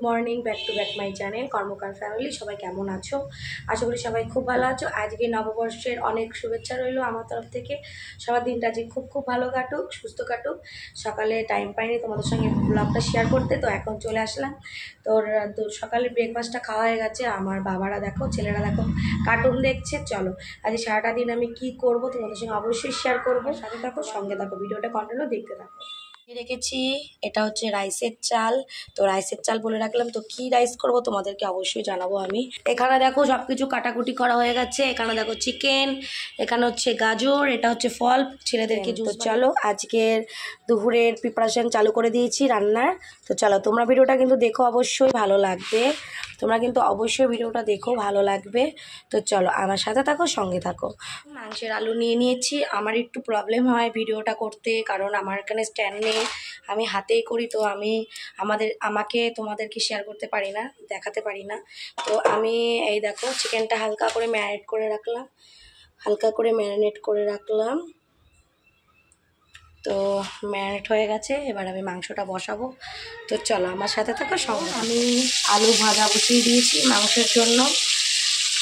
Morning, back to back my channel Karmakar family. সবাই কেমন আছো? আশা করি সবাই খুব ভালো আছো। আজকে নববর্ষের অনেক শুভেচ্ছা রইলো আমার তরফ থেকে। সবার দিনটা আজকে খুব ভালো কাটুক, সুস্থ কাটুক। সকালে টাইম পাইনি তোমাদের সঙ্গে ব্লগটা শেয়ার করতে, তো এখন চলে আসলাম। তো সকালে ব্রেকফাস্টটা খাওয়া হয়ে গেছে। আমার বাবারা দেখো, ছেলেরা দেখো কার্টুন দেখছে। চলো আজকে সারাটা দিন আমি কি করব তোমাদের সঙ্গে অবশ্যই শেয়ার করবো। সাথে থাকো, সঙ্গে থাকো, ভিডিওটা কন্টিনিউ দেখতে থাকো। রেখেছি এটা হচ্ছে রাইসের চাল। তো রাইসের চাল বলে রাখলাম। তো কি রাইস করব তোমাদেরকে অবশ্যই জানাবো আমি। এখানে দেখো সবকিছু কাটাকুটি করা হয়ে গেছে। এখানে দেখো চিকেন, এখানে হচ্ছে গাজর, এটা হচ্ছে ফল ছেলেদেরকে। তো চলো আজকের দুপুরের প্রিপারেশন চালু করে দিয়েছি রান্নার। তো চলো তোমরা ভিডিওটা কিন্তু দেখো, অবশ্যই ভালো লাগবে। তোমরা কিন্তু অবশ্যই ভিডিওটা দেখো, ভালো লাগবে। তো চলো আমার সাথে থাকো, সঙ্গে থাকো। মাংসের আলু নিয়ে নিয়েছি। আমার একটু প্রবলেম হয় ভিডিওটা করতে, কারণ আমার এখানে স্ট্যান্ড নেই, আমি হাতেই করি। তো আমাকে তোমাদেরকে শেয়ার করতে পারি না, দেখাতে পারি না। তো আমি এই দেখো চিকেনটা হালকা করে ম্যারিনেট করে রাখলাম। তো ম্যারিনেট হয়ে গেছে, এবার আমি মাংসটা বসাবো। তো চলো আমার সাথে থাকো সঙ্গে। আমি আলু ভাজা বসিয়ে দিয়েছি মাংসের জন্য।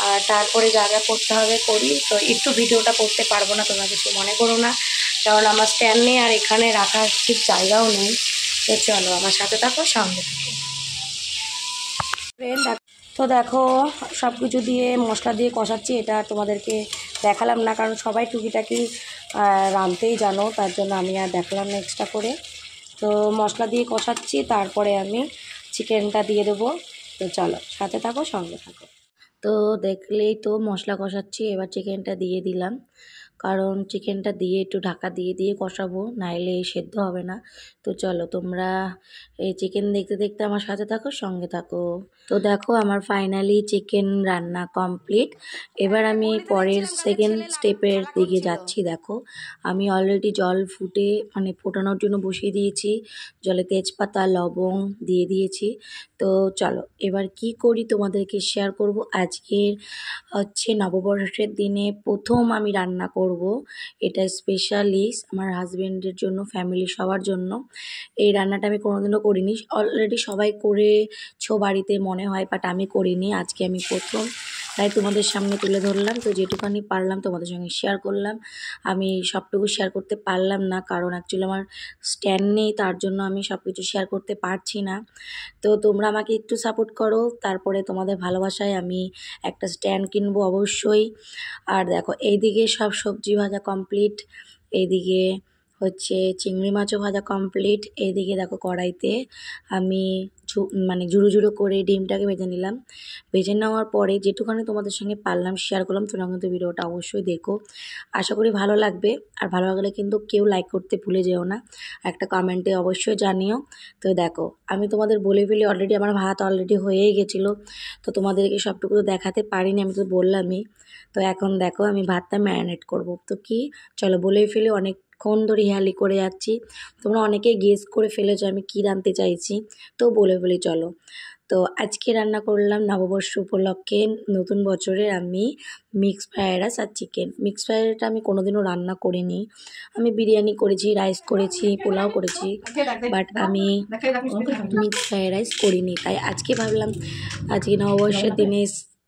আর তারপরে যা যা করতে হবে করি। তো একটু ভিডিওটা করতে পারবো না, তোমরা কিছু মনে করো না, কারণ আমার স্ট্যান্ড নেই আর এখানে রাখার ঠিক জায়গাও নেই। তো চলো আমার সাথে থাকো, সঙ্গে থাকো। তো দেখো সব কিছু দিয়ে মশলা দিয়ে কষাচ্ছি। এটা তোমাদেরকে দেখালাম না, কারণ সবাই টুকিটাকি রাঁধতেই জানো, তার জন্য আমি আর দেখালাম না এক্সট্রা করে। তো মশলা দিয়ে কষাচ্ছি, তারপরে আমি চিকেনটা দিয়ে দেবো। তো চলো সাথে থাকো, সঙ্গে থাকো। তো দেখলেই তো মশলা কষাচ্ছি, এবার চিকেনটা দিয়ে দিলাম, কারণ চিকেনটা দিয়ে একটু ঢাকা দিয়ে কষাবো, নাইলে সেদ্ধ হবে না। তো চলো তোমরা এই চিকেন দেখতে দেখতে আমার সাথে থাকো, সঙ্গে থাকো। তো দেখো আমার ফাইনালি চিকেন রান্না কমপ্লিট। এবার আমি পরের সেকেন্ড স্টেপের দিকে যাচ্ছি। দেখো আমি অলরেডি জল ফোটানোর জন্য বসিয়ে দিয়েছি। জলে তেজপাতা লবং দিয়ে দিয়েছি। তো চলো এবার কি করি তোমাদেরকে শেয়ার করব। আজকের হচ্ছে নববর্ষের দিনে প্রথম আমি রান্না করব। এটা স্পেশালি আমার হাজবেন্ডের জন্য, ফ্যামিলি সবার জন্য। এই রান্নাটা আমি কোনোদিনও করিনি। অলরেডি সবাই করেছো বাড়িতে মনে হয়, বাট আমি করিনি। আজকে আমি প্রথম, তাই তোমাদের সামনে তুলে ধরলাম। তো যেটুখানি পারলাম তোমাদের সঙ্গে শেয়ার করলাম। আমি সবটুকু শেয়ার করতে পারলাম না, কারণ অ্যাকচুয়ালি আমার স্ট্যান্ড নেই, তার জন্য আমি সব কিছু শেয়ার করতে পারছি না। তো তোমরা আমাকে একটু সাপোর্ট করো, তারপরে তোমাদের ভালোবাসায় আমি একটা স্ট্যান্ড কিনবো অবশ্যই। আর দেখো এইদিকে সব সবজি ভাজা কমপ্লিট, এইদিকে হচ্ছে চিংড়ি মাছও ভাজা কমপ্লিট। এইদিকে দেখো কড়াইতে আমি ঝুড়ো ঝুড়ো করে ডিমটাকে ভেজে নিলাম। ভেজে নেওয়ার পরে যেটুখানি তোমাদের সঙ্গে পারলাম শেয়ার করলাম। তোমরা কিন্তু ভিডিওটা অবশ্যই দেখো, আশা করি ভালো লাগবে। আর ভালো লাগলে কিন্তু কেউ লাইক করতে ভুলে যেও না, একটা কমেন্টে অবশ্যই জানিও। তো দেখো আমি তোমাদের বলে ফেলি, অলরেডি আমার ভাত অলরেডি হয়েই গেছিলো। তো তোমাদেরকে সবটুকু তো দেখাতে পারিনি, আমি তো বললামই। তো এখন দেখো আমি ভাতটা ম্যারিনেট করব। তো কি চলো বলেই ফেলি, অনেকক্ষণ ধরে হেয়ালি করে যাচ্ছি। তোমরা অনেকেই গেস করে ফেলেছো আমি কি রাঁধতে চাইছি, তো বলে ফেলি চলো। তো আজকে রান্না করলাম নববর্ষ উপলক্ষে, নতুন বছরের আমি মিক্সড ফ্রাইড রাইস আর চিকেন। মিক্সড ফ্রাইড রাইসটা আমি কোনোদিনও রান্না করিনি। আমি বিরিয়ানি করেছি, রাইস করেছি, পোলাও করেছি, বাট আমি মিক্সড ফ্রাইড রাইস করিনি। তাই আজকে ভাবলাম আজকে নববর্ষের দিনে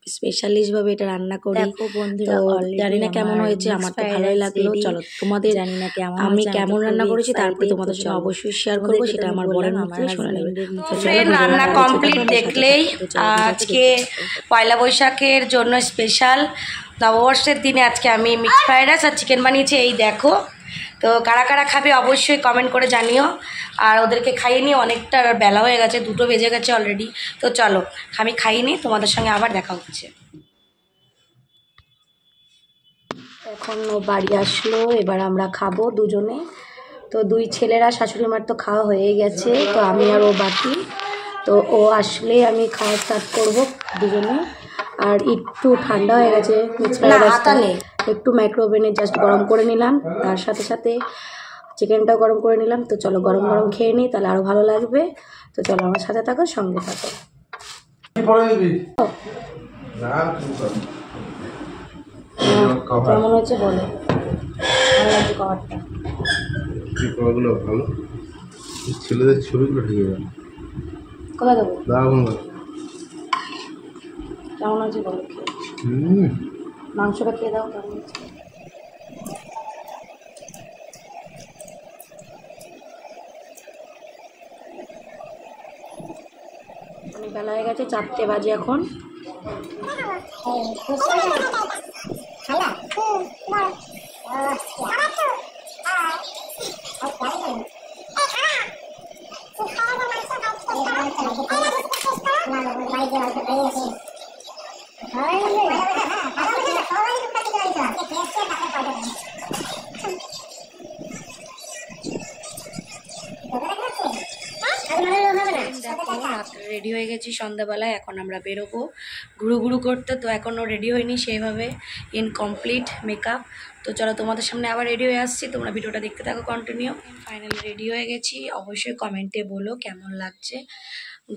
স্পেশালিস্টভাবে এটা রান্না করি। তো জানি না কেমন হয়েছে, আমার তো ভালোই লাগলো। চলো তোমাদের আমি কেমন রান্না করেছি তারপরে তোমাদের সঙ্গে অবশ্যই শেয়ার করবো, সেটা আমার বরের মুখে শুনে নেবে। রান্না কমপ্লিট দেখলেই। আজকে পয়লা বৈশাখের জন্য স্পেশাল নববর্ষের দিনে আজকে আমি মিক্সড ফ্রাইড রাইস আর চিকেন বানিয়েছি, এই দেখো। তো কারা কারা খাবে অবশ্যই কমেন্ট করে জানিও। আর ওদেরকে খাইয়ে নিয়ে অনেকটা বেলা হয়ে গেছে, 2টো বেজে গেছে অলরেডি। তো চলো আমি খাইয়ে নিই, তোমাদের সঙ্গে আবার দেখা হচ্ছে। এখন ও বাড়ি আসলো, এবার আমরা খাবো দুজনে। তো দুই ছেলেরা, শাশুড়ি মার তো খাওয়া হয়ে গেছে, তো আমি আর ও বাকি। তো ও আসলে আমি খাওয়া স্টার্ট করবো দুজনে। আর একটু ঠান্ডা হয়ে গেছে, একটু মাইক্রোওভেনে জাস্ট গরম করে নিলাম, তার সাথে সাথে চিকেনটাও গরম করে নিলাম। তো চলো গরম গরম খেয়ে নিই, তাহলে আরও ভালো লাগবে। তো চলো আমার সাথে থাকো, সঙ্গে থাকো। কেমন হচ্ছে বলো, ভালো লাগছে খাবারটা? খাবারগুলো ভালো, ছেলেদের ছবিগুলো ঠিক আছে। কোথায় দেবো? দারুণ। কেমন আছে বলো? মাংসটা খেয়ে দাও কেমন আছে। অনেক বেলা হয়ে গেছে, 4টে বাজে এখন। দেখো রাত্রে রেডি হয়ে গেছি সন্ধ্যাবেলায়, এখন আমরা বেরোবো ঘুরু ঘুরু করতে। তো এখনও রেডি হয়নি সেইভাবে, ইনকমপ্লিট মেকআপ। তো চলো তোমাদের সামনে আবার রেডি হয়ে আসছি, তোমরা ভিডিওটা দেখতে থাকো কন্টিনিউ। ফাইনালি রেডি হয়ে গেছি, অবশ্যই কমেন্টে বলো কেমন লাগছে।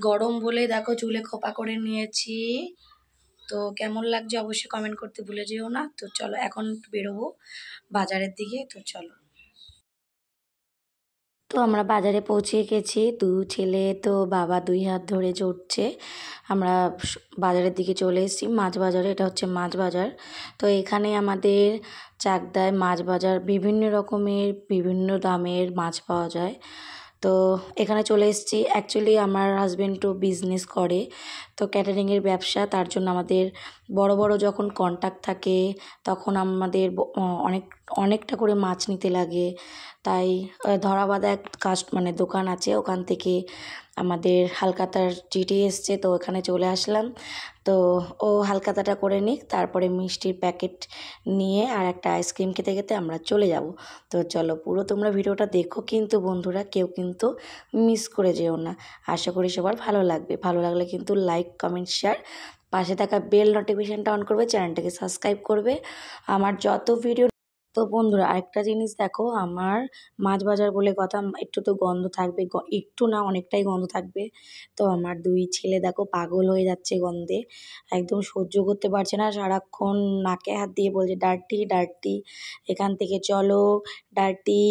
গরম বলে দেখো চুলে খোপা করে নিয়েছি, তো কেমন লাগছে অবশ্যই কমেন্ট করতে ভুলে যেও না। তো চলো এখন বেরোবো বাজারের দিকে, তো চলো। তো আমরা বাজারে পৌঁছে গেছি, ছেলে তো বাবা 2 হাত ধরে চড়ছে। আমরা বাজারের দিকে চলে এসেছি, মাছ বাজারে। এটা হচ্ছে মাছ বাজার। তো এখানে আমাদের চাকদায় মাছ বাজার, বিভিন্ন রকমের বিভিন্ন দামের মাছ পাওয়া যায়। তো এখানে চলে এসেছি। অ্যাকচুয়ালি আমার হাজব্যান্ডও বিজনেস করে, তো ক্যাটারিংয়ের ব্যবসা, তার জন্য আমাদের বড় বড় যখন কন্ট্যাক্ট থাকে তখন আমাদের অনেকটা করে মাছ নিতে লাগে। তাই ধরাবাঁধা এক মানে দোকান আছে, ওখান থেকে আমাদের হালকাতার চিঠি এসছে, তো ওখানে চলে আসলাম। তো ও হালকাতাটা করে নিক, তারপরে মিষ্টির প্যাকেট নিয়ে আর একটা আইসক্রিম খেতে খেতে আমরা চলে যাব। তো চলো পুরো তোমরা ভিডিওটা দেখো কিন্তু বন্ধুরা, কেউ কিন্তু মিস করে যেও না। আশা করি সবার ভালো লাগবে। ভালো লাগলে কিন্তু লাইক, কমেন্ট, শেয়ার, পাশে থাকা বেল নোটিফিকেশানটা অন করবে, চ্যানেলটাকে সাবস্ক্রাইব করবে। আমার যত ভিডিও। তো বন্ধুরা আরেকটা জিনিস দেখো, আমার মাছ বাজার বলে কথা, একটু তো গন্ধ থাকবে, একটু না অনেকটাই গন্ধ থাকবে। তো আমার 2 ছেলে দেখো পাগল হয়ে যাচ্ছে গন্ধে, একদম সহ্য করতে পারছে না, সারাক্ষণ নাকে হাত দিয়ে বলছে ডার্টি ডার্টি, এখান থেকে চলো ডার্টি।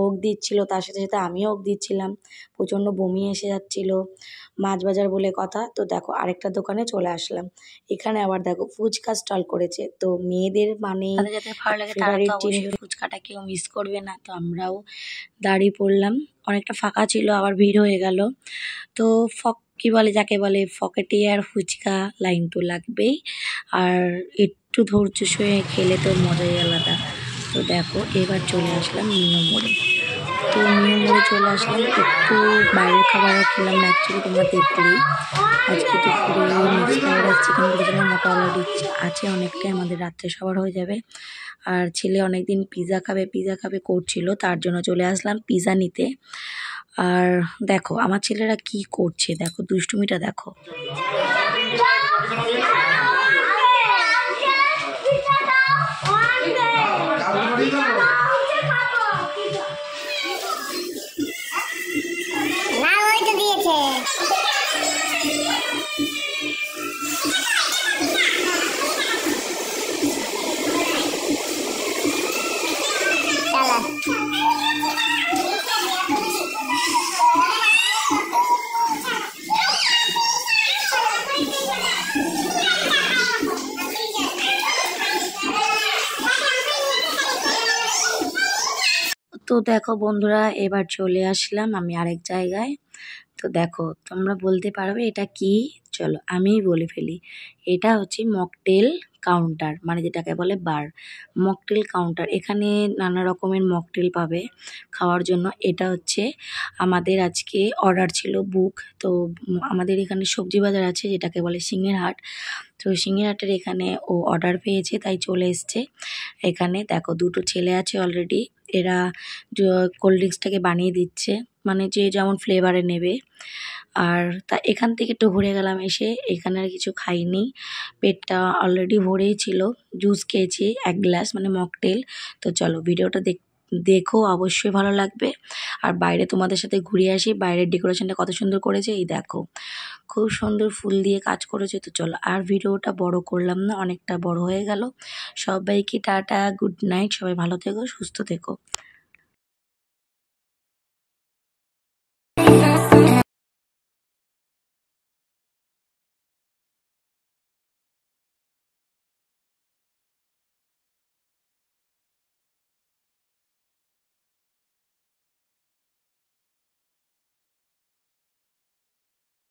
ওক দিচ্ছিল, তার সাথে সাথে আমিও ওক দিচ্ছিলাম, প্রচণ্ড বমি এসে যাচ্ছিল। মাছ বাজার বলে কথা। তো দেখো আরেকটা দোকানে চলে আসলাম, এখানে আবার দেখো ফুচকা স্টল করেছে। তো মেয়েদের মানে যাদের ভালো লাগে তারা তো অবশ্যই ফুচকাটা কেউ মিস করবে না। তো আমরাও দাঁড়িয়ে পড়লাম, অনেকটা ফাঁকা ছিল, আবার ভিড় হয়ে গেল। তো কী বলে, যাকে বলে ফকেটে আর ফুচকা লাইন তো লাগবেই, আর একটু ধৈর্য সয়ে খেলে তো মজাই আলাদা। তো দেখো এবার চলে আসলাম নিউ মোড়ে। তো নিউ মোড়ে চলে আসলাম, একটু বাইরের খাবার খেলাম না, অ্যাকচুয়ালি তোমরা দেখলেই। আজকে দুপুরে মিক্স ফ্রাইড রাইস, চিকেন করেছিলাম, মোটা অলরেডি আছে অনেকটাই, আমাদের রাত্রে সবার হয়ে যাবে। আর ছেলে অনেকদিন পিৎজা খাবে করছিল, তার জন্য চলে আসলাম পিৎজা নিতে। আর দেখো আমার ছেলেরা কি করছে, দেখো দুষ্টুমিটা দেখো। তো দেখো বন্ধুরা এবার চলে আসলাম আমি আরেক জায়গায়। তো দেখো তোমরা বলতে পারবে এটা কি, চলো আমিই বলে ফেলি। এটা হচ্ছে মকটেল কাউন্টার, মানে যেটাকে বলে বার। মকটেল কাউন্টার, এখানে নানা রকমের মকটেল পাবে খাওয়ার জন্য। এটা হচ্ছে আমাদের আজকে অর্ডার ছিল বুক। তো আমাদের এখানে সবজি বাজার আছে যেটাকে বলে সিংহের হাট। তো সিংহের হাটের এখানে ও অর্ডার পেয়েছে, তাই চলে এসছে এখানে। দেখো 2টো ছেলে আছে অলরেডি, এরা কোল্ড ড্রিঙ্কসটাকে বানিয়ে দিচ্ছে, মানে যে যেমন ফ্লেভারে নেবে। আর তা এখান থেকে একটু ঘুরে গেলাম, এসে এখানে আর কিছু খাইনি, পেটটা অলরেডি ভরেই ছিল। জুস খেয়েছি 1 গ্লাস, মানে মকটেল। তো চলো ভিডিওটা দেখো, অবশ্যই ভালো লাগবে। আর বাইরে তোমাদের সাথে ঘুরে আসি, বাইরের ডেকোরেশনটা কত সুন্দর করেছে, এই দেখো খুব সুন্দর ফুল দিয়ে কাজ করেছে। তো চলো আর ভিডিওটা বড় করলাম না, অনেকটা বড় হয়ে গেল। সবাইকে টাটা, গুড নাইট, সবাই ভালো থেকো, সুস্থ থেকো।